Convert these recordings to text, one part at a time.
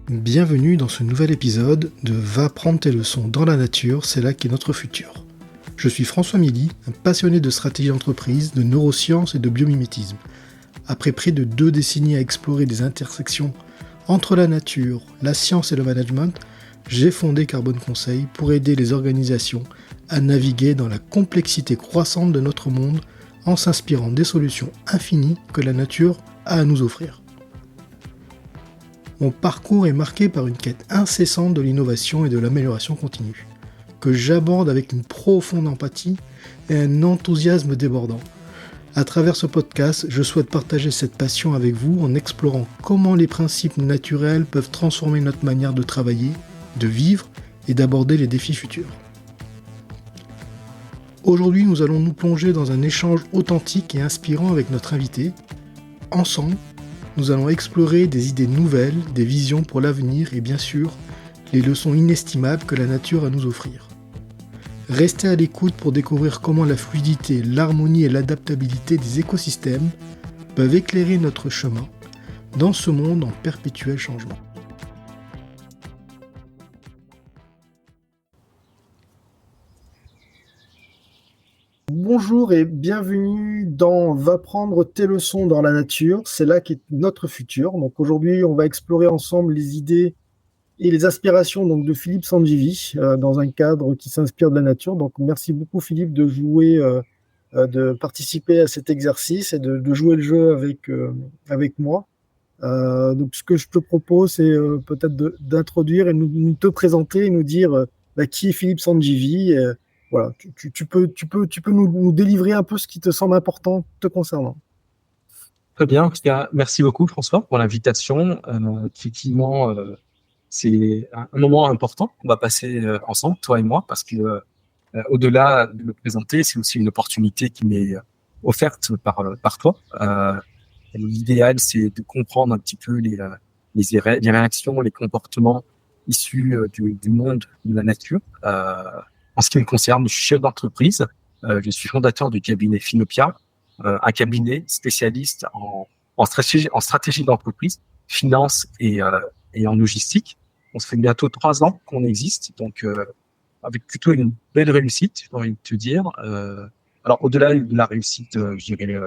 Bienvenue dans ce nouvel épisode de Va prendre tes leçons dans la nature, c'est là qu'est notre futur. Je suis François Milly, un passionné de stratégie d'entreprise, de neurosciences et de biomimétisme. Après près de 2 décennies à explorer des intersections entre la nature, la science et le management, j'ai fondé Carbone Conseil pour aider les organisations à naviguer dans la complexité croissante de notre monde en s'inspirant des solutions infinies que la nature a à nous offrir. Mon parcours est marqué par une quête incessante de l'innovation et de l'amélioration continue, que j'aborde avec une profonde empathie et un enthousiasme débordant. À travers ce podcast, je souhaite partager cette passion avec vous en explorant comment les principes naturels peuvent transformer notre manière de travailler, de vivre et d'aborder les défis futurs. Aujourd'hui, nous allons nous plonger dans un échange authentique et inspirant avec notre invité. Ensemble, nous allons explorer des idées nouvelles, des visions pour l'avenir et bien sûr, les leçons inestimables que la nature a à nous offrir. Restez à l'écoute pour découvrir comment la fluidité, l'harmonie et l'adaptabilité des écosystèmes peuvent éclairer notre chemin dans ce monde en perpétuel changement. Bonjour et bienvenue dans Va prendre tes leçons dans la nature, c'est là qu'est notre futur. Donc aujourd'hui, on va explorer ensemble les idées et les aspirations donc, de Philippe Sangivi dans un cadre qui s'inspire de la nature. Donc merci beaucoup Philippe de jouer, de participer à cet exercice et de jouer le jeu avec moi. Donc ce que je te propose, c'est peut-être d'introduire et nous te présenter et nous dire qui est Philippe Sangivi. Voilà, tu peux nous délivrer un peu ce qui te semble important te concernant. Très bien. En tout cas, merci beaucoup, François, pour l'invitation. Effectivement, c'est un moment important qu'on va passer ensemble, toi et moi, parce que au-delà de me présenter, c'est aussi une opportunité qui m'est offerte par toi. L'idéal, c'est de comprendre un petit peu les réactions, les comportements issus du monde de la nature. En ce qui me concerne, je suis chef d'entreprise. Je suis fondateur du cabinet Finopia, un cabinet spécialiste en stratégie d'entreprise, finance et en logistique. On se fait bientôt 3 ans qu'on existe, donc avec plutôt une belle réussite, j'ai envie de te dire. Alors au-delà de la réussite, je dirais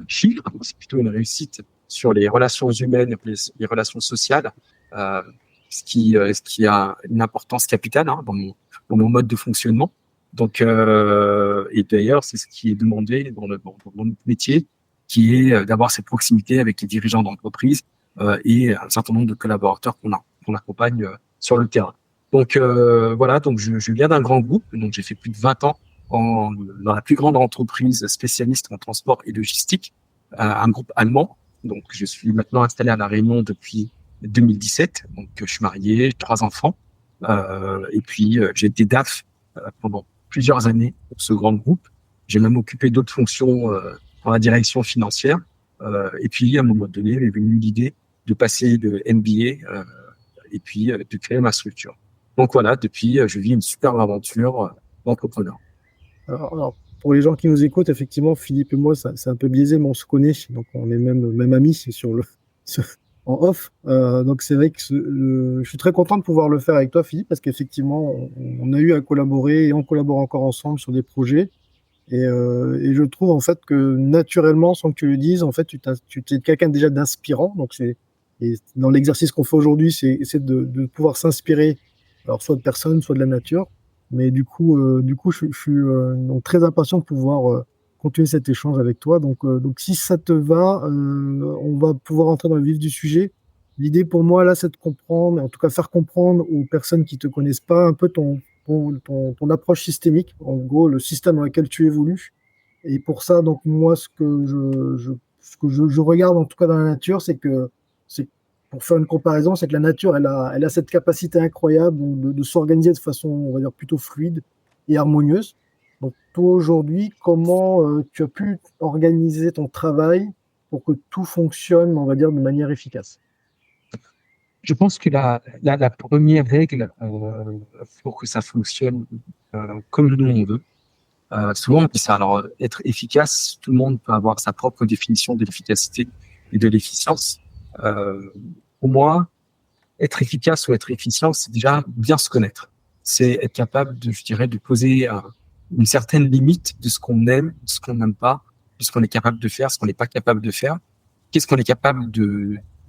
chiffre, c'est plutôt une réussite sur les relations humaines, les relations sociales, euh, ce qui a une importance capitale dans mon mode de fonctionnement. Donc, et d'ailleurs, c'est ce qui est demandé dans notre métier, qui est d'avoir cette proximité avec les dirigeants d'entreprise et un certain nombre de collaborateurs qu'on accompagne sur le terrain. Donc voilà, donc je viens d'un grand groupe, donc j'ai fait plus de 20 ans dans la plus grande entreprise spécialiste en transport et logistique, un groupe allemand. Donc je suis maintenant installé à La Réunion depuis 2017. Donc je suis marié, j'ai 3 enfants, et puis j'ai été DAF pendant plusieurs années pour ce grand groupe. J'ai même occupé d'autres fonctions dans la direction financière. Et puis à un moment donné, il est venu l'idée de passer de MBA et puis de créer ma structure. Donc voilà, depuis, je vis une superbe aventure d'entrepreneur. Alors, pour les gens qui nous écoutent, effectivement, Philippe et moi, c'est un peu biaisé, mais on se connaît, donc on est même amis sur- en off. Donc c'est vrai que je suis très content de pouvoir le faire avec toi, Philippe, parce qu'effectivement, on a eu à collaborer et on collabore encore ensemble sur des projets. Et je trouve en fait que naturellement, sans que tu le dises, en fait, tu es quelqu'un déjà d'inspirant. Et dans l'exercice qu'on fait aujourd'hui, c'est de pouvoir s'inspirer, alors soit de personnes, soit de la nature. Mais du coup, je suis donc très impatient de pouvoir continuer cet échange avec toi. Donc, si ça te va, on va pouvoir entrer dans le vif du sujet. L'idée pour moi, là, c'est de comprendre, en tout cas faire comprendre aux personnes qui te connaissent pas un peu ton approche systémique, en gros, le système dans lequel tu évolues. Et pour ça, donc, moi, ce que je regarde, en tout cas dans la nature, c'est pour faire une comparaison, c'est que la nature, elle a cette capacité incroyable de s'organiser de façon, on va dire, plutôt fluide et harmonieuse. Donc, toi, aujourd'hui, comment tu as pu organiser ton travail pour que tout fonctionne, on va dire, de manière efficace? Je pense que la première règle pour que ça fonctionne comme nous on veut, souvent on dit ça. Alors être efficace, tout le monde peut avoir sa propre définition de l'efficacité et de l'efficience. Pour moi, être efficace ou être efficient, c'est déjà bien se connaître. C'est être capable de, je dirais, de poser une certaine limite de ce qu'on aime, de ce qu'on n'aime pas, de ce qu'on est capable de faire, ce qu'on n'est pas capable de faire. Qu'est-ce qu'on est capable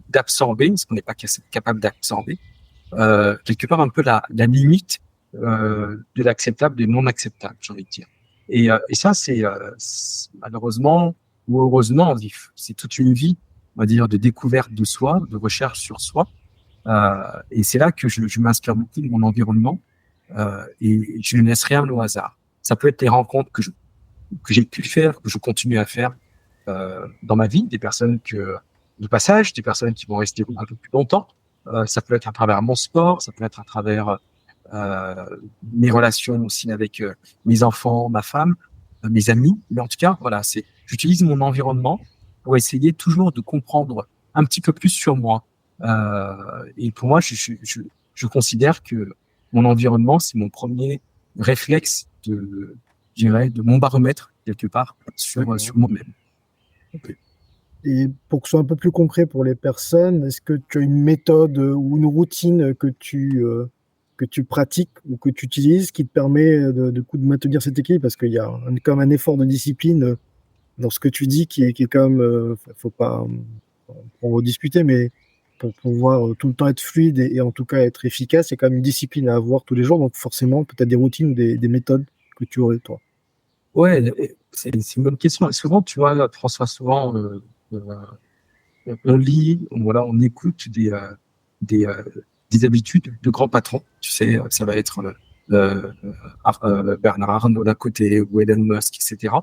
d'absorber, ce qu'on n'est pas capable d'absorber. Quelque part un peu la limite de l'acceptable, du non acceptable, j'ai envie de dire. Et ça, c'est malheureusement ou heureusement, c'est toute une vie, on va dire, de découverte de soi, de recherche sur soi. Et c'est là que je m'inspire beaucoup de mon environnement et je ne laisse rien au hasard. Ça peut être les rencontres que j'ai pu faire, que je continue à faire dans ma vie, des personnes de passage, des personnes qui vont rester un peu plus longtemps. Ça peut être à travers mon sport, ça peut être à travers mes relations aussi avec mes enfants, ma femme, mes amis. Mais en tout cas, voilà, j'utilise mon environnement pour essayer toujours de comprendre un petit peu plus sur moi. Et pour moi, je considère que mon environnement, c'est mon premier réflexe je dirais, de mon baromètre quelque part sur moi-même. Okay. Et pour que ce soit un peu plus concret pour les personnes, est-ce que tu as une méthode ou une routine que tu pratiques ou que tu utilises qui te permet de maintenir cet équilibre? Parce qu'il y a quand même un effort de discipline dans ce que tu dis qui est quand même, faut pas en rediscuter, mais pour pouvoir tout le temps être fluide et en tout cas être efficace, il y a quand même une discipline à avoir tous les jours. Donc forcément, peut-être des routines ou des méthodes que tu aurais, toi. Ouais, c'est une bonne question. Et souvent, tu vois, François, souvent, on lit, voilà, on écoute des, euh, des habitudes de grands patrons. Tu sais, ça va être Bernard Arnault d'un côté, ou Elon Musk, etc.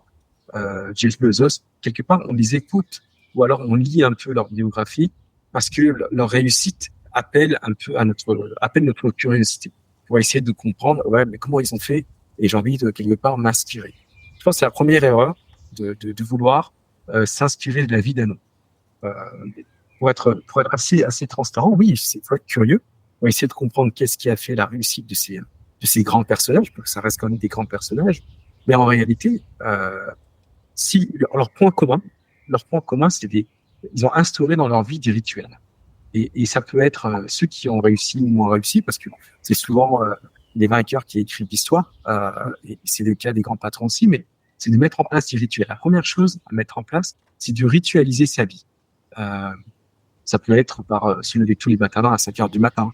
Jeff Bezos. Quelque part, on les écoute ou alors on lit un peu leur biographie parce que leur réussite appelle un peu appelle notre curiosité pour essayer de comprendre, ouais, mais comment ils ont fait, et j'ai envie de quelque part m'inspirer. Je pense que c'est la première erreur de vouloir s'inspirer de la vie d'un autre. Euh, pour être assez transparent, oui, faut être curieux. On va essayer de comprendre qu'est-ce qui a fait la réussite de ces grands personnages, parce que ça reste quand même des grands personnages. Mais en réalité, si leur point commun, ils ont instauré dans leur vie des rituels. Et ça peut être ceux qui ont réussi ou moins réussi, parce que c'est souvent les vainqueurs qui écrivent l'histoire, et c'est le cas des grands patrons aussi, mais c'est de mettre en place des rituels. La première chose à mettre en place, c'est de ritualiser sa vie. Ça peut être par se lever tous les matins à 5 heures du matin,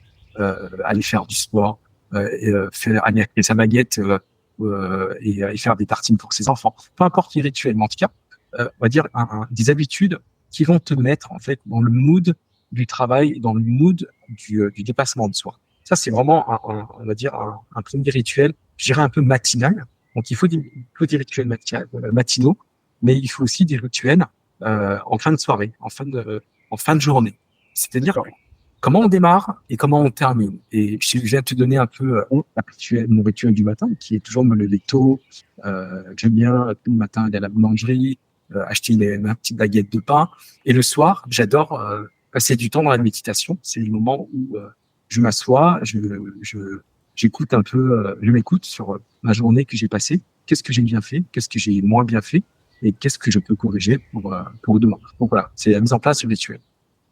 aller faire du sport, aller acheter sa baguette et faire des tartines pour ses enfants. Peu importe les rituels, mais en tout cas, on va dire des habitudes qui vont te mettre en fait dans le mood du travail, dans le mood du dépassement de soi. Ça, c'est vraiment on va dire un premier rituel, je dirais un peu matinal. Donc, il faut des rituels matinaux, mais il faut aussi des rituels en fin de soirée, en fin de journée. C'est-à-dire comment on démarre et comment on termine. Et je viens de te donner un peu mon rituel du matin, qui est toujours me lever tôt. J'aime bien tout le matin aller à la boulangerie, acheter ma petite baguette de pain. Et le soir, j'adore passer du temps dans la méditation. C'est le moment où je m'assois, j'écoute un peu, je m'écoute sur ma journée que j'ai passée. Qu'est-ce que j'ai bien fait? Qu'est-ce que j'ai moins bien fait? Et qu'est-ce que je peux corriger pour demain? Donc voilà, c'est la mise en place du rituel.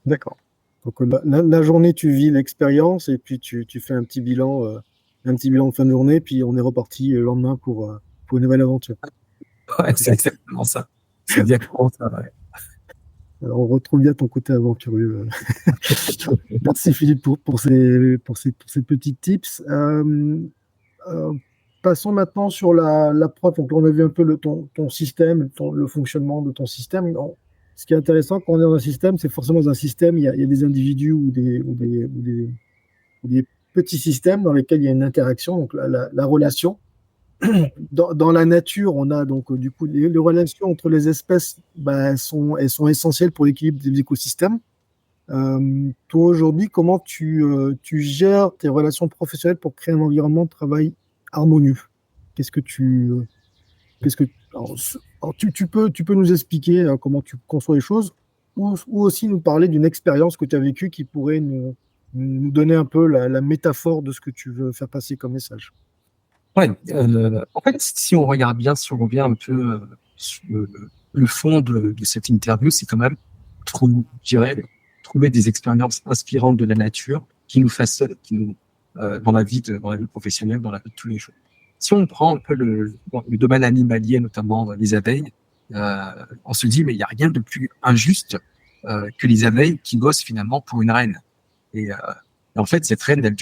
D'accord. Donc la journée, tu vis l'expérience et puis tu fais un petit bilan de fin de journée, puis on est reparti le lendemain pour une nouvelle aventure. Ouais, c'est exactement ça. C'est exactement ça, ouais. Alors, on retrouve bien ton côté aventureux. Merci Philippe pour ces petits tips. Passons maintenant sur la preuve. Donc, on a vu un peu ton système, le fonctionnement de ton système. Ce qui est intéressant quand on est dans un système, c'est forcément dans un système, il y a des individus ou des petits systèmes dans lesquels il y a une interaction, donc la relation. Dans la nature, on a donc du coup les relations entre les espèces, elles sont essentielles pour l'équilibre des écosystèmes. Toi aujourd'hui, comment tu gères tes relations professionnelles pour créer un environnement de travail harmonieux? Qu'est-ce que tu qu'est-ce que alors, tu peux nous expliquer comment tu conçois les choses ou aussi nous parler d'une expérience que tu as vécue qui pourrait nous donner un peu la métaphore de ce que tu veux faire passer comme message. Ouais, en fait, si on regarde bien, si on revient un peu sur le fond de cette interview, c'est quand même, je dirais, trouver des expériences inspirantes de la nature qui nous façonnent, dans la vie professionnelle, dans la vie de tous les jours. Si on prend un peu le domaine animalier, notamment les abeilles, on se dit mais il y a rien de plus injuste que les abeilles qui bossent finalement pour une reine. Et en fait, cette reine, elle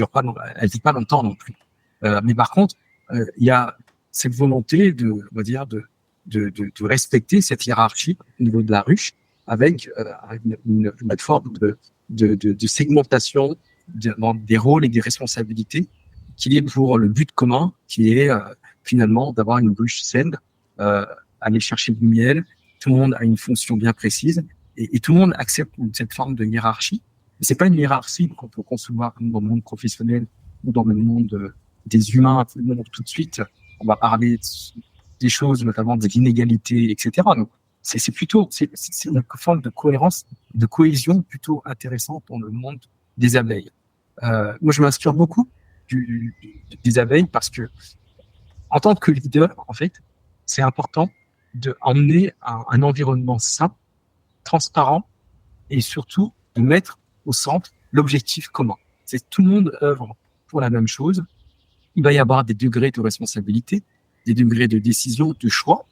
vit pas longtemps non plus. Mais par contre, il y a cette volonté on va dire, de respecter cette hiérarchie au niveau de la ruche avec une forme de segmentation des rôles et des responsabilités qui est pour le but commun, qui est finalement d'avoir une ruche saine, aller chercher du miel. Tout le monde a une fonction bien précise et tout le monde accepte cette forme de hiérarchie. Mais c'est pas une hiérarchie qu'on peut concevoir dans le monde professionnel ou dans le monde des humains tout de suite. On va parler des choses, notamment des inégalités, etc. Donc, c'est plutôt une forme de cohérence, de cohésion plutôt intéressante dans le monde des abeilles. Moi, je m'inspire beaucoup des abeilles parce que, en tant que leader, en fait, c'est important d'emmener un environnement sain, transparent et surtout de mettre au centre l'objectif commun. C'est tout le monde œuvre pour la même chose. Il va y avoir des degrés de responsabilité, des degrés de décision, de choix,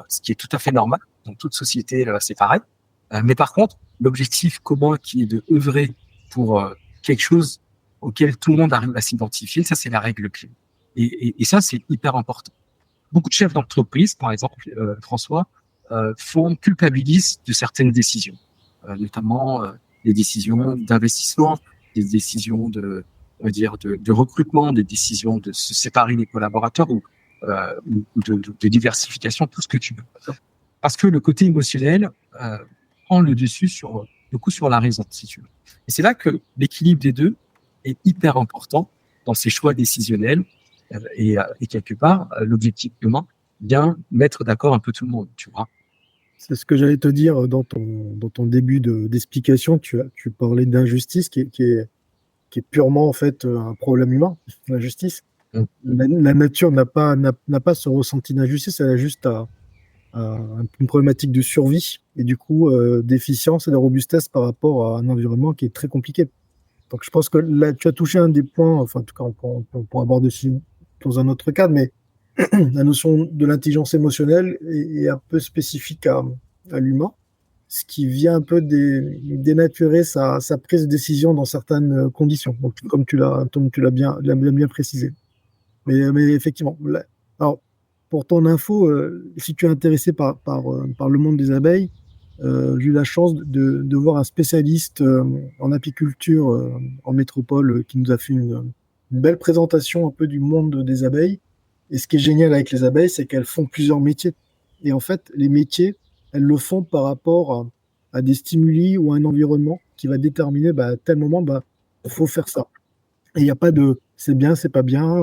ce qui est tout à fait normal. Dans toute société, c'est pareil. Mais par contre, l'objectif commun qui est de œuvrer pour quelque chose auquel tout le monde arrive à s'identifier, ça, c'est la règle clé. Et ça, c'est hyper important. Beaucoup de chefs d'entreprise, par exemple, François, culpabilisent de certaines décisions, notamment des décisions d'investissement, des décisions de recrutement, des décisions de se séparer des collaborateurs ou de diversification, tout ce que tu veux. Parce que le côté émotionnel prend le dessus sur la raison, si tu veux. Et c'est là que l'équilibre des deux est hyper important dans ces choix décisionnels et quelque part, l'objectif commun vient mettre d'accord un peu tout le monde, tu vois. C'est ce que j'allais te dire dans ton début d'explication. Tu parlais d'injustice qui est purement en fait un problème humain, l'injustice. La nature n'a pas ce ressenti d'injustice, elle a juste une problématique de survie et du coup d'efficience et de robustesse par rapport à un environnement qui est très compliqué. Donc je pense que là tu as touché un des points, enfin en tout cas on pourra aborder dessus dans un autre cadre, mais la notion de l'intelligence émotionnelle est un peu spécifique à l'humain, ce qui vient un peu dénaturer sa prise de décision dans certaines conditions, donc, comme tu l'as bien précisé. Mais effectivement, là, alors, pour ton info, si tu es intéressé par le monde des abeilles, j'ai eu la chance de voir un spécialiste en apiculture en métropole qui nous a fait une belle présentation un peu du monde des abeilles. Et ce qui est génial avec les abeilles, c'est qu'elles font plusieurs métiers. Et en fait, les métiers, elles le font par rapport à des stimuli ou à un environnement qui va déterminer, à tel moment, il faut faire ça. Et il n'y a pas de c'est bien, c'est pas bien,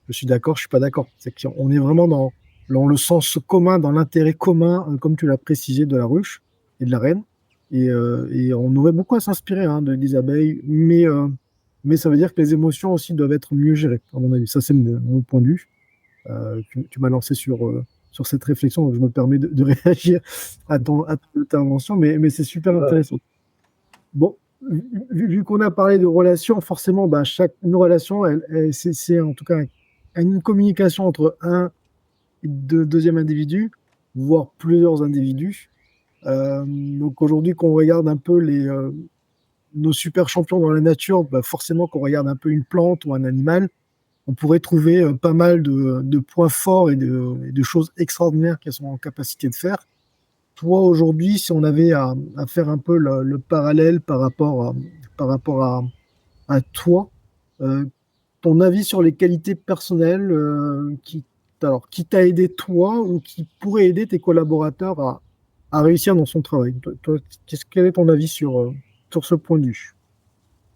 je suis d'accord, je suis pas d'accord. C'est qu'on est vraiment dans le sens commun, dans l'intérêt commun, comme tu l'as précisé, de la ruche et de la reine. Et on aurait beaucoup à s'inspirer des abeilles, mais ça veut dire que les émotions aussi doivent être mieux gérées, à mon avis. Ça, c'est mon point de vue. Tu m'as lancé sur cette réflexion, donc je me permets de réagir à ton intervention, mais c'est super intéressant. Bon, vu qu'on a parlé de relations, forcément, une relation, c'est en tout cas une communication entre un et deuxième individu, voire plusieurs individus. Donc aujourd'hui, qu'on regarde un peu nos super champions dans la nature, forcément qu'on regarde un peu une plante ou un animal, on pourrait trouver pas mal de points forts et de choses extraordinaires qu'elles sont en capacité de faire. Toi, aujourd'hui, si on avait à faire un peu le parallèle par rapport à toi, ton avis sur les qualités personnelles qui t'a aidé toi ou qui pourrait aider tes collaborateurs à réussir dans son travail. Toi, quel est ton avis sur ce point de vue?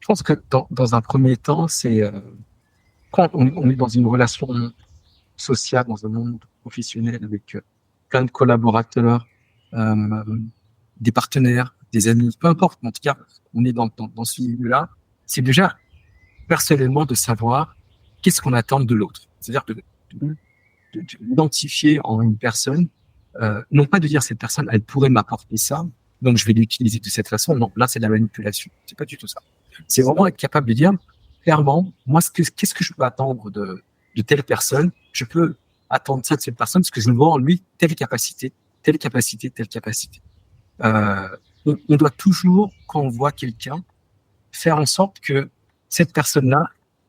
Je pense que dans un premier temps, c'est quand on est dans une relation sociale, dans un monde professionnel avec plein de collaborateurs, des partenaires, des amis, peu importe, en tout cas, on est dans ce milieu-là, c'est déjà personnellement de savoir qu'est-ce qu'on attend de l'autre. C'est-à-dire d'identifier en une personne, non pas de dire cette personne, elle pourrait m'apporter ça, donc je vais l'utiliser de cette façon. Non, là, c'est de la manipulation. C'est pas du tout ça. C'est vraiment être capable de dire clairement, moi, qu'est-ce que je peux attendre de telle personne? Je peux attendre ça de cette personne parce que je vois en lui telle capacité, telle capacité, telle capacité. Euh, on doit toujours, quand on voit quelqu'un, faire en sorte que cette personne-là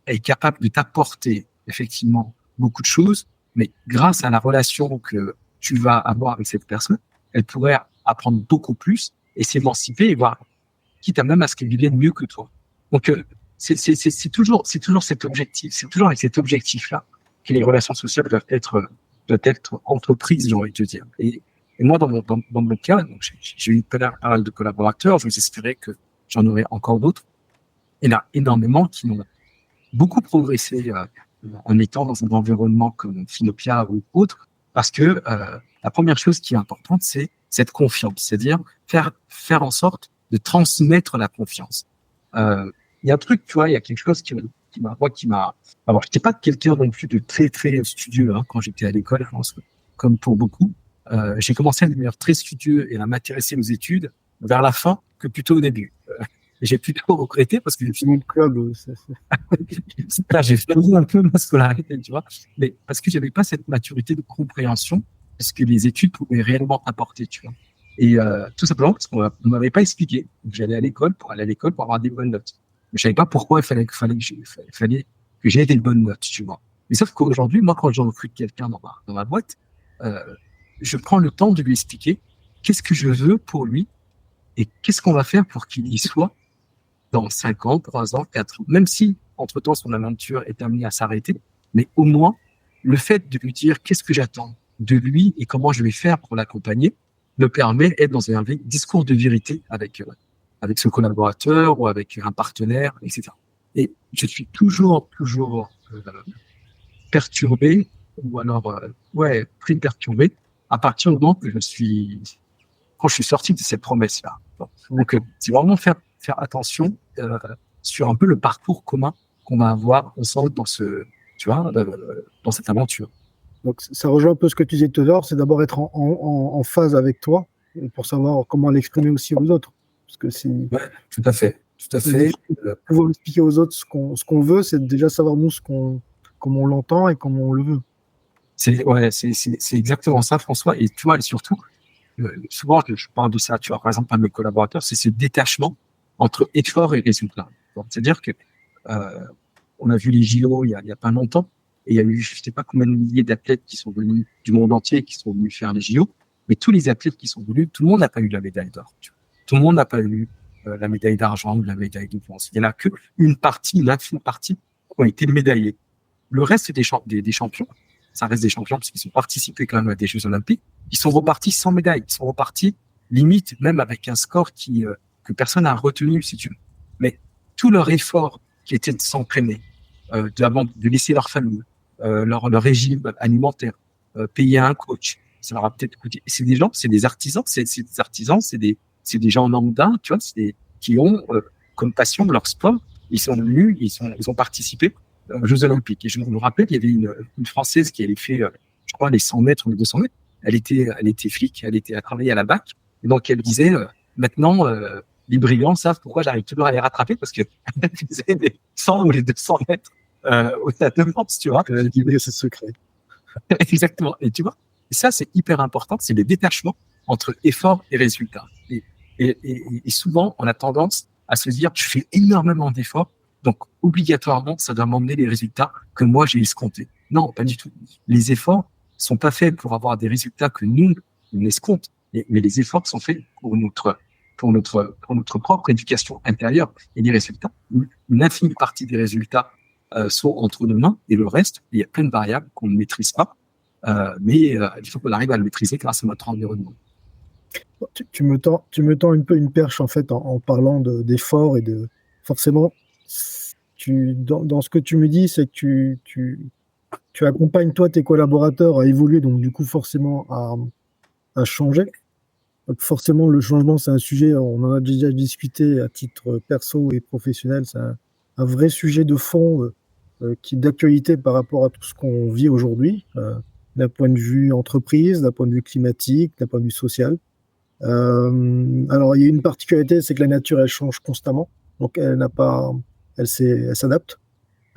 est capable de t'apporter effectivement beaucoup de choses, mais grâce à la relation que tu vas avoir avec cette personne, elle pourrait apprendre beaucoup plus et s'émanciper et voir, quitte à même à ce qu'elle devienne mieux que toi. Donc, c'est toujours cet objectif, c'est toujours avec cet objectif-là que les relations sociales doivent être entreprises, j'ai envie de te dire. Et moi, dans mon cas, donc j'ai eu pas mal de collaborateurs, je vous espérais que j'en aurais encore d'autres. Il y en a énormément qui ont beaucoup progressé en étant dans un environnement comme Finopia ou autre, parce que la première chose qui est importante, c'est cette confiance, c'est-à-dire faire en sorte de transmettre la confiance. Il y a un truc, tu vois, il y a quelque chose qui m'a. Alors, j'étais pas quelqu'un non plus de très très studieux quand j'étais à l'école, je pense, comme pour beaucoup. J'ai commencé à devenir très studieux et à m'intéresser aux études vers la fin que plutôt au début. J'ai plutôt regretté parce que C'est mon club. là, j'ai failli un peu ma scolarité, tu vois, mais parce que j'avais pas cette maturité de compréhension de ce que les études pouvaient réellement apporter, tu vois. Et tout simplement parce qu'on m'avait pas expliqué. J'allais à l'école pour aller à l'école pour avoir des bonnes notes. Mais je savais pas pourquoi il fallait que j'aie des bonnes notes, tu vois. Mais sauf qu'aujourd'hui, moi, quand je recrute quelqu'un dans ma boîte, euh, je prends le temps de lui expliquer qu'est-ce que je veux pour lui et qu'est-ce qu'on va faire pour qu'il y soit dans 5 ans, 3 ans, 4 ans. Même si, entre-temps, son aventure est amenée à s'arrêter, mais au moins, le fait de lui dire qu'est-ce que j'attends de lui et comment je vais faire pour l'accompagner me permet d'être dans un discours de vérité avec ce collaborateur ou avec un partenaire, etc. Et je suis toujours perturbé ou alors, très perturbé à partir du moment quand je suis sorti de cette promesse-là. Donc, c'est vraiment faire attention sur un peu le parcours commun qu'on va avoir ensemble tu vois, dans cette aventure. Donc, ça rejoint un peu ce que tu disais tout à l'heure, c'est d'abord être en phase avec toi pour savoir comment l'exprimer aussi aux autres. Parce que si Ouais, tout à fait, tout à fait. pouvoir expliquer aux autres ce qu'on veut, c'est déjà savoir nous comment on l'entend et comment on le veut. C'est exactement ça, François. Et tu vois, et surtout, souvent, je parle de ça, tu vois, par exemple, à mes collaborateurs, c'est ce détachement entre effort et résultat. C'est-à-dire que on a vu les JO il y a pas longtemps, et il y a eu, je sais pas combien de milliers d'athlètes qui sont venus du monde entier, qui sont venus faire les JO, mais tous les athlètes qui sont venus, tout le monde n'a pas eu la médaille d'or. Tout le monde n'a pas eu la médaille d'argent ou la médaille de bronze. Il n'y en a que une infime partie, qui ont été médaillés. Le reste des champions, ça reste des champions parce qu'ils ont participé quand même à des Jeux Olympiques, ils sont repartis sans médaille. Ils sont repartis limite même avec un score que personne n'a retenu, si tu veux. Mais tout leur effort qui était de s'entraîner, de laisser leur famille, leur régime alimentaire, payer un coach, ça leur a peut-être coûté. C'est des gens, c'est des artisans, c'est des gens lambda, tu vois, qui ont comme passion leur sport. Ils sont venus, ils ont participé aux Jeux Olympiques. Et je me rappelle, il y avait une Française qui avait fait, je crois, les 100 mètres ou les 200 mètres. Elle était flic, elle travaillé à la BAC. Et donc, elle disait, maintenant, les brillants savent pourquoi j'arrive toujours à les rattraper parce que elle faisait les 100 ou les 200 mètres au Stade de France, tu vois. C'est secret. Exactement. Et tu vois, et ça, c'est hyper important. C'est le détachement entre effort et résultat. Et souvent, on a tendance à se dire, je fais énormément d'efforts, donc obligatoirement, ça doit m'emmener les résultats que moi j'ai escomptés. Non, pas du tout. Les efforts sont pas faits pour avoir des résultats que nous on escompte, mais les efforts sont faits pour notre propre éducation intérieure. Et les résultats, une infime partie des résultats sont entre nos mains, et le reste, il y a plein de variables qu'on ne maîtrise pas, mais il faut qu'on arrive à le maîtriser grâce à notre environnement. Tu me tends un peu une perche en fait en parlant d'efforts et de forcément dans ce que tu me dis, c'est que tu accompagnes toi tes collaborateurs à évoluer, donc du coup forcément à changer. Donc forcément le changement c'est un sujet, on en a déjà discuté à titre perso et professionnel, c'est un vrai sujet de fond qui est d'actualité par rapport à tout ce qu'on vit aujourd'hui, d'un point de vue entreprise, d'un point de vue climatique, d'un point de vue social. Alors, il y a une particularité, c'est que la nature, elle change constamment. donc elle s'adapte.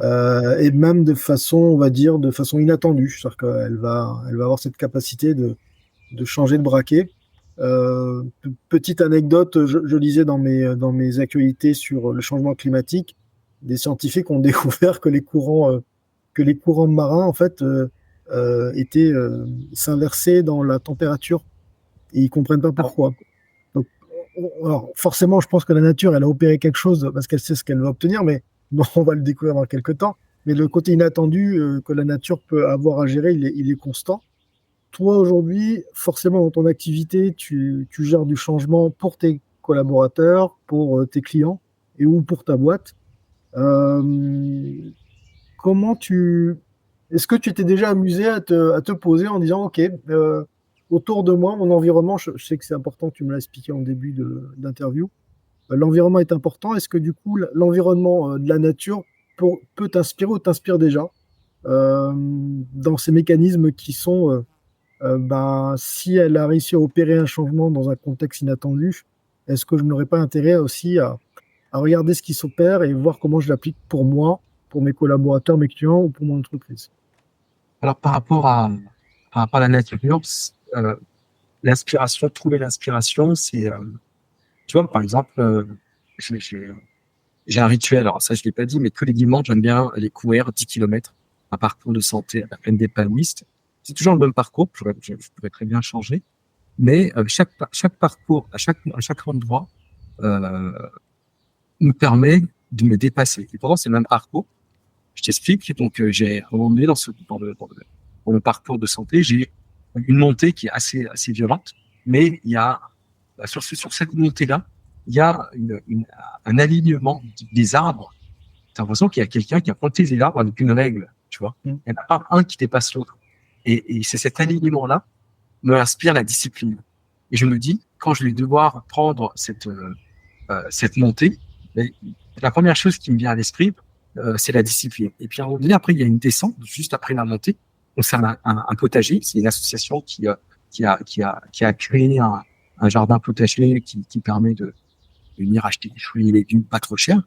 Et même de façon, on va dire, de façon inattendue. C'est-à-dire elle va avoir cette capacité de changer de braquet. Petite anecdote, je lisais dans mes actualités sur le changement climatique, des scientifiques ont découvert que les courants marins, en fait, s'inversaient dans la température et ils comprennent pas pourquoi. Donc, alors, forcément, je pense que la nature, elle a opéré quelque chose parce qu'elle sait ce qu'elle va obtenir, mais non, on va le découvrir dans quelques temps. Mais le côté inattendu que la nature peut avoir à gérer, il est constant. Toi, aujourd'hui, forcément, dans ton activité, tu gères du changement pour tes collaborateurs, pour tes clients et ou pour ta boîte. Euh, comment tu... Est-ce que tu t'es déjà amusé à te poser en disant, OK, autour de moi, mon environnement, je sais que c'est important, tu me l'as expliqué en début d'interview, l'environnement est important. Est-ce que du coup, l'environnement de la nature peut t'inspirer ou t'inspire déjà dans ces mécanismes qui sont, ben, si elle a réussi à opérer un changement dans un contexte inattendu, est-ce que je n'aurais pas intérêt aussi à regarder ce qui s'opère et voir comment je l'applique pour moi, pour mes collaborateurs, mes clients ou pour mon entreprise? Alors, par rapport à la nature, l'inspiration, trouver l'inspiration, tu vois, par exemple, j'ai j'ai- j'ai un rituel, alors ça, je l'ai pas dit, mais tous les dimanches, j'aime bien aller courir 10 kilomètres, un parcours de santé à la peine d'épanouiste. C'est toujours le même parcours, je pourrais très bien changer, mais chaque parcours, à chaque endroit, euh, me permet de me dépasser. Et pourtant, c'est le même parcours. Je t'explique. Donc, j'ai, à un moment donné, dans le parcours de santé, j'ai une montée qui est assez violente, mais il y a, sur cette montée-là, il y a un alignement des arbres. T'as l'impression qu'il y a quelqu'un qui a planté les arbres avec une règle, tu vois. Mm. Il n'y en a pas un qui dépasse l'autre. Et c'est cet alignement-là me inspire la discipline. Et je me dis, quand je vais devoir prendre cette montée, mais la première chose qui me vient à l'esprit, c'est la discipline. Et puis à un moment donné, après, il y a une descente juste après la montée. Donc c'est un potager, c'est une association qui a créé un jardin potager qui permet de venir acheter des fruits et légumes pas trop chers.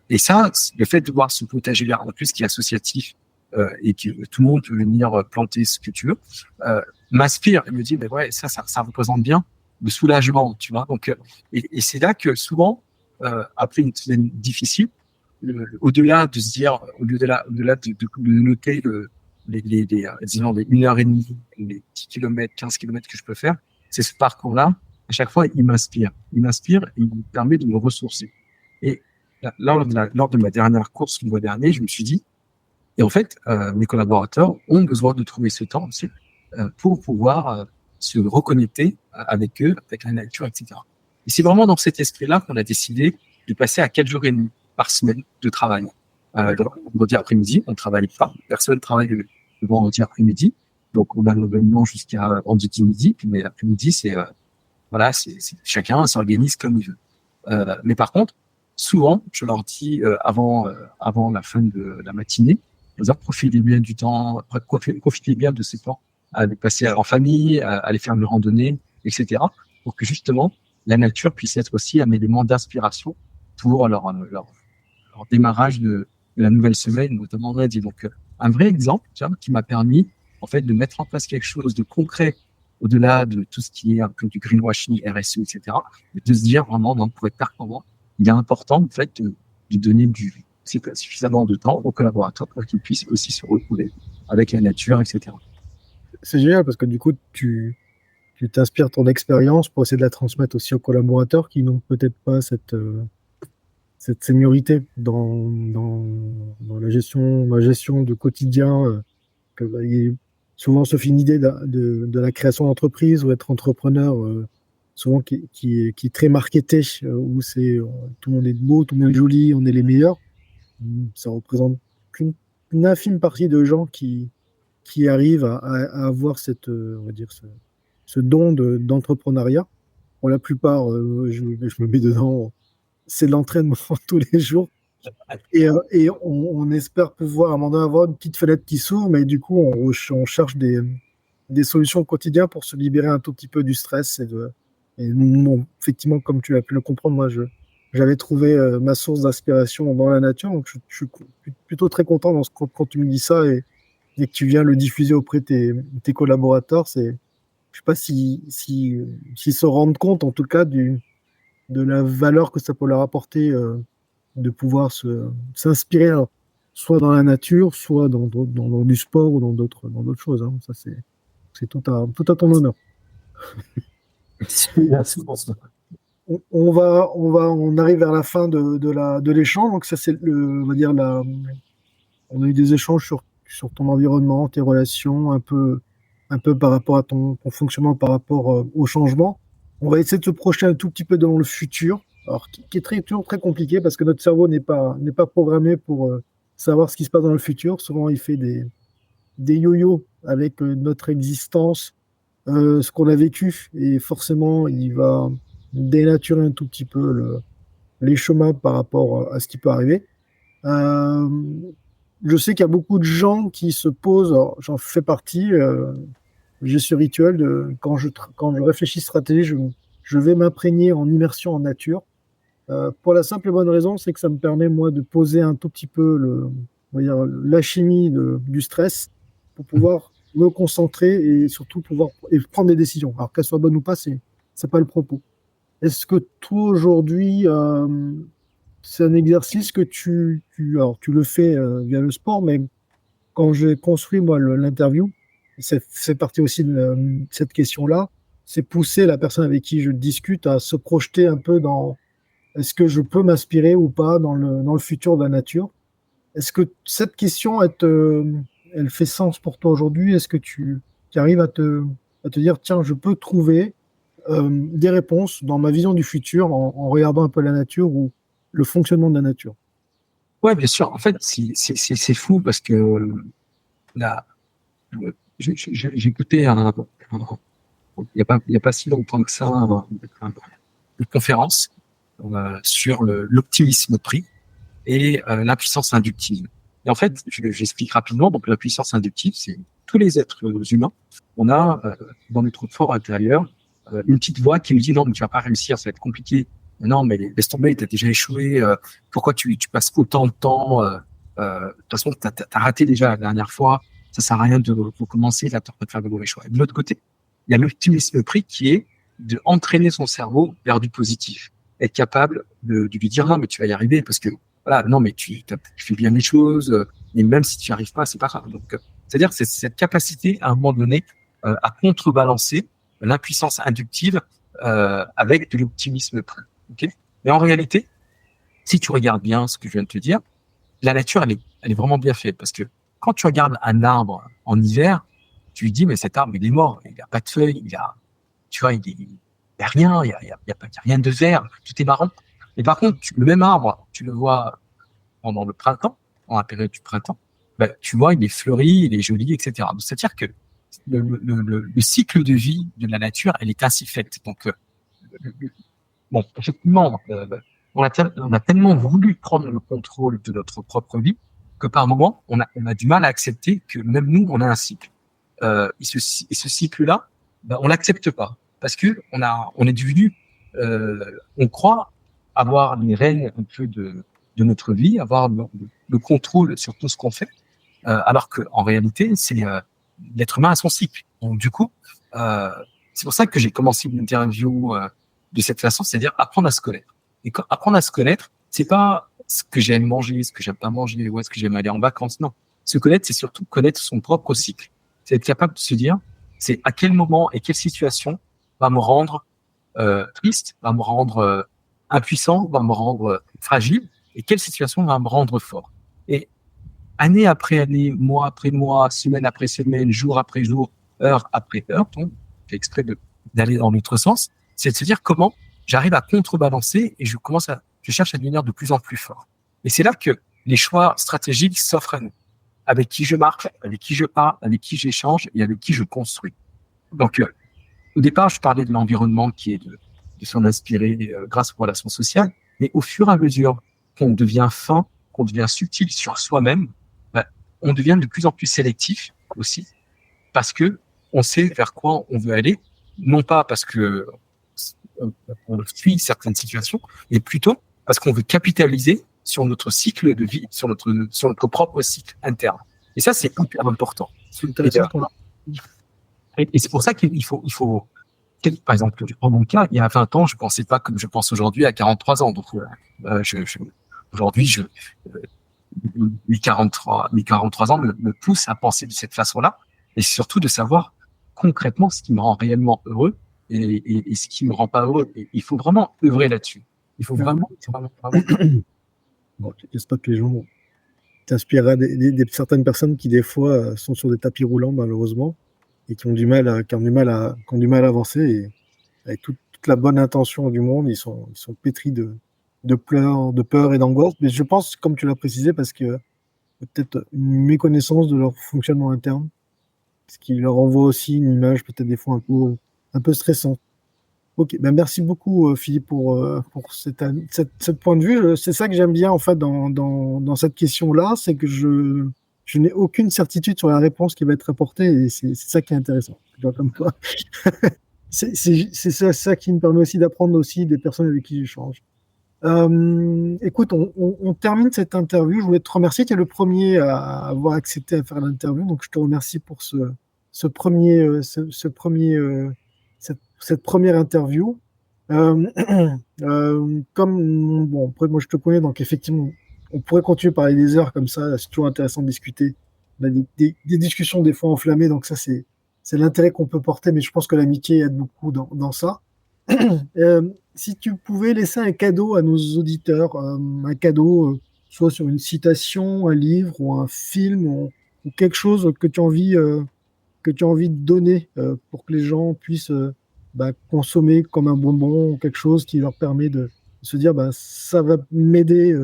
Et ça, le fait de voir ce potager-là, en plus qui est associatif et que tout le monde peut venir planter ce que tu veux, m'inspire et me dit, ben ouais, ça représente bien le soulagement, tu vois. Donc, et c'est là que souvent, après une semaine difficile, au-delà de se dire, au-delà de noter disons, les 1 heure et demie, les 10 kilomètres, 15 kilomètres que je peux faire, c'est ce parcours-là. À chaque fois, il m'inspire. Il m'inspire et il me permet de me ressourcer. Et là, lors de ma dernière course le mois dernier, je me suis dit, et en fait, mes collaborateurs ont besoin de trouver ce temps aussi pour pouvoir se reconnecter avec eux, avec la nature, etc. Et c'est vraiment dans cet esprit-là qu'on a décidé de passer à 4 jours et demi par semaine de travail. Donc, vendredi après-midi, on travaille pas. Personne travaille le vendredi après-midi. Donc, on a nos réunions jusqu'à vendredi midi. Mais l'après-midi, voilà, chacun s'organise comme il veut. Mais par contre, souvent, je leur dis avant la fin de la matinée, profitez bien du temps, profitez bien de ces temps à les passer en famille, à aller faire une randonnée, etc. Pour que justement la nature puisse être aussi un élément d'inspiration pour leur démarrage de la nouvelle semaine, notamment lundi. Donc, un vrai exemple, tu vois, qui m'a permis en fait de mettre en place quelque chose de concret au-delà de tout ce qui est un peu du greenwashing, RSE, etc. De se dire vraiment, non, pour être performant, il est important en fait de donner suffisamment de temps aux collaborateurs pour qu'ils puissent aussi se retrouver avec la nature, etc. C'est génial parce que du coup, tu t'inspires ton expérience pour essayer de la transmettre aussi aux collaborateurs qui n'ont peut-être pas cette seniorité dans la gestion du quotidien. Souvent, se fait une idée de la création d'entreprise ou être entrepreneur, souvent qui est très marketé, où tout le monde est beau, tout le monde est joli, on est les meilleurs. Ça représente qu'une infime partie de gens qui arrivent à avoir on va dire, ce don d'entrepreneuriat. Pour la plupart, je me mets dedans, c'est de l'entraînement tous les jours. Et on espère pouvoir à un moment donné avoir une petite fenêtre qui s'ouvre, mais du coup, on cherche des solutions au quotidien pour se libérer un tout petit peu du stress. Bon, effectivement, comme tu as pu le comprendre, moi, je j'avais trouvé ma source d'inspiration dans la nature. Donc, je suis plutôt très content quand tu me dis ça et que tu viens le diffuser auprès de tes collaborateurs. Je sais pas s'ils se rendent compte, en tout cas, de la valeur que ça peut leur apporter de pouvoir s'inspirer, alors, soit dans la nature, soit dans du sport ou dans d'autres choses. Hein. Ça, c'est tout à ton honneur. Merci pour ça. On arrive vers la fin de l'échange. Donc, ça, c'est on va dire on a eu des échanges sur ton environnement, tes relations, un peu par rapport à ton fonctionnement, par rapport au changement. On va essayer de se projeter un tout petit peu dans le futur, alors qui est toujours très compliqué parce que notre cerveau n'est pas programmé pour savoir ce qui se passe dans le futur. Souvent, il fait des yo-yo avec notre existence, ce qu'on a vécu, et forcément, il va dénaturer un tout petit peu les chemins par rapport à ce qui peut arriver. Euh, je sais qu'il y a beaucoup de gens qui se posent, alors, j'en fais partie, j'ai ce rituel quand je réfléchis stratégie, je vais m'imprégner en immersion en nature. Pour la simple et bonne raison, c'est que ça me permet, moi, de poser un tout petit peu on va dire, l'alchimie du stress pour pouvoir me concentrer et surtout pouvoir prendre des décisions. Alors qu'elles soient bonnes ou pas, c'est pas le propos. Est-ce que toi, aujourd'hui, c'est un exercice que alors, tu le fais via le sport, mais quand j'ai construit, moi, l'interview, c'est parti aussi de cette question-là, c'est pousser la personne avec qui je discute à se projeter un peu dans est-ce que je peux m'inspirer ou pas dans le futur de la nature? Est-ce que cette question, elle fait sens pour toi aujourd'hui? Est-ce que tu arrives à te dire, tiens, je peux trouver des réponses dans ma vision du futur en regardant un peu la nature ou le fonctionnement de la nature? Ouais, bien sûr. En fait, c'est fou parce que là, j'ai écouté il y a pas si longtemps que ça, une conférence sur l'optimisme pris et l'impuissance inductive. Et en fait, j'explique rapidement. Donc, la puissance inductive, c'est tous les êtres humains. On a dans notre fort intérieur une petite voix qui nous dit non, mais tu vas pas réussir, ça va être compliqué. Non, mais laisse tomber, t'as déjà échoué. Pourquoi tu passes autant de temps de toute façon, t'as raté déjà la dernière fois. Ça sert à rien de recommencer. Là, t'es en train de faire de mauvais choix. Et de l'autre côté, il y a l'optimisme pris qui est de entraîner son cerveau vers du positif, être capable de lui dire non, mais tu vas y arriver parce que voilà, non, mais tu fais bien les choses, et même si tu n'y arrives pas, c'est pas grave. Donc, c'est-à-dire, c'est cette capacité, à un moment donné, à contrebalancer l'impuissance inductive avec de l'optimisme pur. Okay. Mais en réalité, si tu regardes bien ce que je viens de te dire, la nature, elle est vraiment bien faite parce que quand tu regardes un arbre en hiver, tu lui dis, mais cet arbre, il est mort, il n'a pas de feuilles, tu vois, il y a rien, il y a rien de vert, tout est marron. Et par contre, le même arbre, tu le vois pendant le printemps, en la période du printemps, bah, tu vois, il est fleuri, il est joli, etc. Donc, c'est-à-dire que le cycle de vie de la nature, elle est ainsi faite. Donc, bon, effectivement, on a tellement voulu prendre le contrôle de notre propre vie que par moment, on a du mal à accepter que même nous, on a un cycle. Et ce cycle-là, ben, on l'accepte pas parce que on est devenu, on croit avoir les règnes un peu de notre vie, avoir le contrôle sur tout ce qu'on fait, alors que en réalité, c'est l'être humain a son cycle. Donc du coup, euh, c'est pour ça que j'ai commencé une interview de cette façon, c'est-à-dire apprendre à se connaître. Et apprendre à se connaître, c'est pas ce que j'aime manger, ce que j'aime pas manger, ou est-ce que j'aime aller en vacances. Non, se connaître, c'est surtout connaître son propre cycle. C'est être capable de se dire, c'est à quel moment et quelle situation va me rendre triste, va me rendre impuissant, va me rendre fragile, et quelle situation va me rendre fort. Et année après année, mois après mois, semaine après semaine, jour après jour, heure après heure, donc j'ai exprès d'aller dans l'autre sens, c'est de se dire comment j'arrive à contrebalancer et je cherche à devenir de plus en plus fort. Et c'est là que les choix stratégiques s'offrent à nous. Avec qui je marche, avec qui je parle, avec qui j'échange et avec qui je construis. Donc, au départ, je parlais de l'environnement qui est de s'en inspirer grâce aux relations sociales, mais au fur et à mesure qu'on devient fin, qu'on devient subtil sur soi-même, bah, on devient de plus en plus sélectif aussi, parce que on sait vers quoi on veut aller, non pas parce que on fuit certaines situations, mais plutôt parce qu'on veut capitaliser sur notre cycle de vie, sur notre propre cycle interne. Et ça, c'est hyper important. C'est intéressant. Et c'est pour ça qu'il faut, par exemple, je prends mon cas, il y a 20 ans, je pensais pas comme je pense aujourd'hui à 43 ans. Donc, aujourd'hui, mes 43 ans me poussent à penser de cette façon-là. Et surtout de savoir concrètement ce qui me rend réellement heureux et ce qui me rend pas heureux. Et il faut vraiment œuvrer là-dessus. Il faut vraiment. Bon, j'espère que les gens t'inspirera des certaines personnes qui, des fois, sont sur des tapis roulants, malheureusement, et qui ont du mal à avancer. Et avec toute la bonne intention du monde, ils sont pétris de peur et d'angoisse. Mais je pense, comme tu l'as précisé, parce que peut-être une méconnaissance de leur fonctionnement interne, ce qui leur envoie aussi une image peut-être des fois un peu stressante. Ok, ben merci beaucoup Philippe pour ce point de vue. C'est ça que j'aime bien en fait dans cette question-là, c'est que je n'ai aucune certitude sur la réponse qui va être apportée et c'est ça qui est intéressant. Tu vois, comme toi. C'est ça qui me permet aussi d'apprendre aussi des personnes avec qui j'échange. Écoute, on termine cette interview. Je voulais te remercier. Tu es le premier à avoir accepté à faire l'interview, donc je te remercie pour cette première interview. Après, moi je te connais, donc effectivement, on pourrait continuer à parler des heures comme ça. C'est toujours intéressant de discuter. On a des discussions des fois enflammées, donc ça c'est l'intérêt qu'on peut porter, mais je pense que l'amitié aide beaucoup dans ça. Si tu pouvais laisser un cadeau à nos auditeurs, un cadeau, soit sur une citation, un livre ou un film ou quelque chose que tu as envie de donner pour que les gens puissent consommer comme un bonbon ou quelque chose qui leur permet de se dire ça va m'aider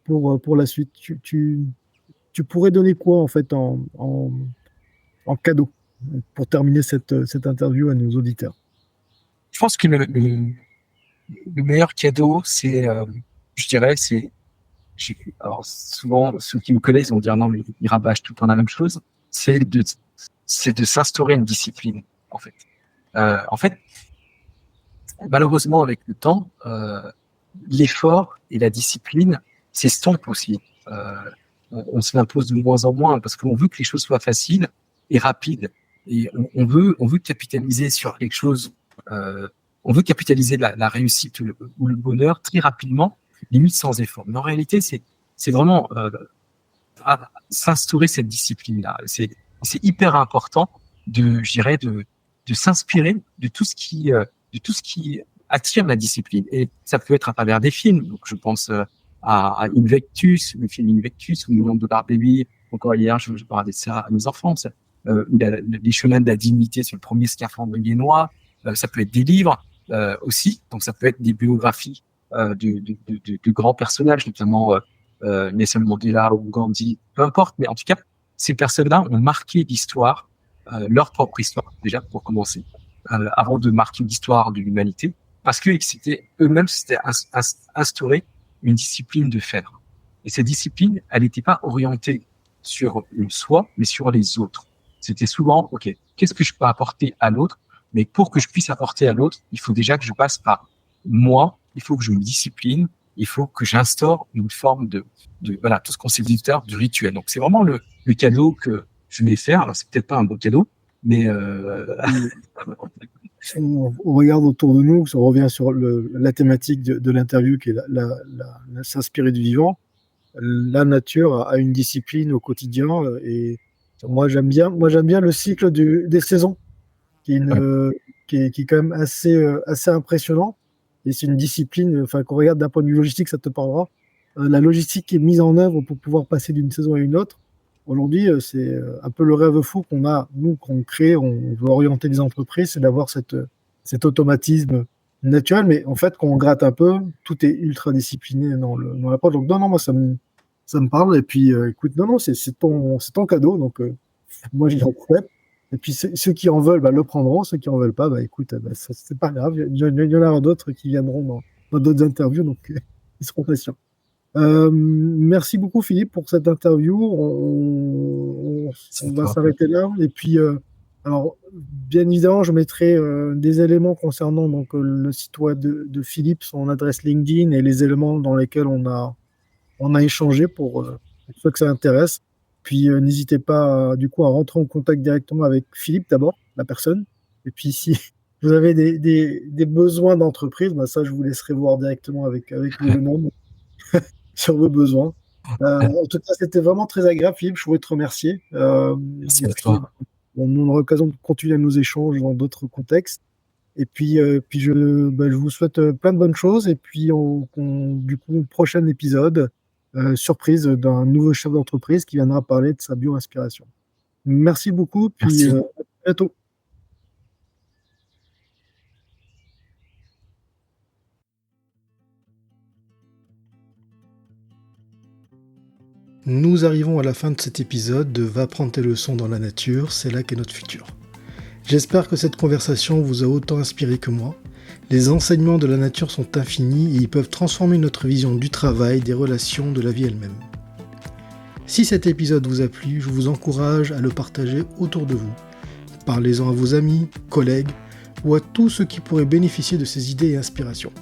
pour la suite. Tu pourrais donner quoi en fait en cadeau pour terminer cette interview à nos auditeurs? Je pense que le meilleur cadeau, je dirais, alors souvent ceux qui me connaissent vont dire non mais ils rabâchent tout le temps la même chose. C'est de s'instaurer une discipline en fait. Malheureusement avec le temps, l'effort et la discipline s'estompent aussi. On se l'impose de moins en moins parce qu'on veut que les choses soient faciles et rapides. Et on veut capitaliser sur quelque chose. On veut capitaliser la réussite ou le bonheur très rapidement, limite sans effort. Mais en réalité, c'est vraiment à s'instaurer cette discipline-là. C'est hyper important je dirais, de s'inspirer de tout ce qui attire la discipline. Et ça peut être à travers des films. Donc, je pense à Invictus, le film Invictus, ou Million de Dollar Baby. Encore hier, je parlais de ça à mes enfants. Les chemins de la dignité sur le premier scaphandre viennois. Ça peut être des livres aussi. Donc, ça peut être des biographies de grands personnages, notamment Nelson Mandela ou Gandhi, peu importe. Mais en tout cas, ces personnes-là ont marqué l'histoire, leur propre histoire, déjà, pour commencer, avant de marquer l'histoire de l'humanité, parce que eux-mêmes s'étaient instauré une discipline de faire. Et cette discipline, elle n'était pas orientée sur le soi, mais sur les autres. C'était souvent, OK, qu'est-ce que je peux apporter à l'autre? Mais pour que je puisse apporter à l'autre, il faut déjà que je passe par moi, il faut que je me discipline, il faut que j'instaure une forme de voilà, tout ce qu'on s'est dit tout à l'heure, du rituel. Donc, c'est vraiment le cadeau que je vais faire. Alors, c'est peut-être pas un beau cadeau, mais on regarde autour de nous, on revient sur la thématique de l'interview qui est s'inspirer du vivant. La nature a une discipline au quotidien et moi j'aime bien le cycle des saisons qui est quand même assez impressionnant et c'est une discipline, enfin qu'on regarde d'un point de vue logistique ça te parlera. La logistique qui est mise en œuvre pour pouvoir passer d'une saison à une autre. Aujourd'hui, c'est un peu le rêve fou qu'on a, nous, qu'on crée, on veut orienter les entreprises, c'est d'avoir cet automatisme naturel, mais en fait, quand on gratte un peu, tout est ultra discipliné dans l'approche. Donc, non, moi, ça me parle. Et puis, écoute, non, c'est ton cadeau. Donc, moi, j'y en prête. Et puis, ceux qui en veulent, le prendront. Ceux qui en veulent pas, écoute, c'est pas grave. Il y en aura d'autres qui viendront dans d'autres interviews. Donc, ils seront patients. Merci beaucoup Philippe pour cette interview. On va s'arrêter là et puis Alors, bien évidemment, je mettrai des éléments concernant donc, le site web de Philippe, son adresse LinkedIn et les éléments dans lesquels on a échangé pour ceux que ça intéresse. Puis, n'hésitez pas du coup à rentrer en contact directement avec Philippe d'abord, la personne. Et puis, si vous avez des besoins d'entreprise, bah, ça, je vous laisserai voir directement avec le jeune homme sur vos besoins. En tout cas, c'était vraiment très agréable, Philippe. Je voulais te remercier. Merci Et à puis, toi. on aura l'occasion de continuer nos échanges dans d'autres contextes. Et puis je vous souhaite plein de bonnes choses. Et puis, du coup, prochain épisode, surprise d'un nouveau chef d'entreprise qui viendra parler de sa bio-inspiration. Merci beaucoup. Puis, Merci. à bientôt. Nous arrivons à la fin de cet épisode de Va prendre tes leçons dans la nature, c'est là qu'est notre futur. J'espère que cette conversation vous a autant inspiré que moi. Les enseignements de la nature sont infinis et ils peuvent transformer notre vision du travail, des relations, de la vie elle-même. Si cet épisode vous a plu, je vous encourage à le partager autour de vous. Parlez-en à vos amis, collègues ou à tous ceux qui pourraient bénéficier de ces idées et inspirations.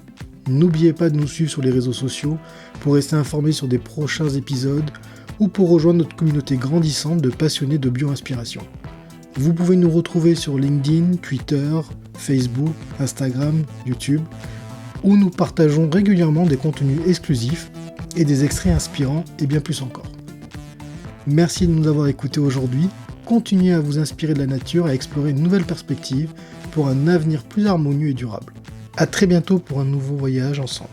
N'oubliez pas de nous suivre sur les réseaux sociaux pour rester informés sur des prochains épisodes ou pour rejoindre notre communauté grandissante de passionnés de bio-inspiration. Vous pouvez nous retrouver sur LinkedIn, Twitter, Facebook, Instagram, YouTube, où nous partageons régulièrement des contenus exclusifs et des extraits inspirants et bien plus encore. Merci de nous avoir écoutés aujourd'hui. Continuez à vous inspirer de la nature et à explorer une nouvelle perspective pour un avenir plus harmonieux et durable. À très bientôt pour un nouveau voyage ensemble.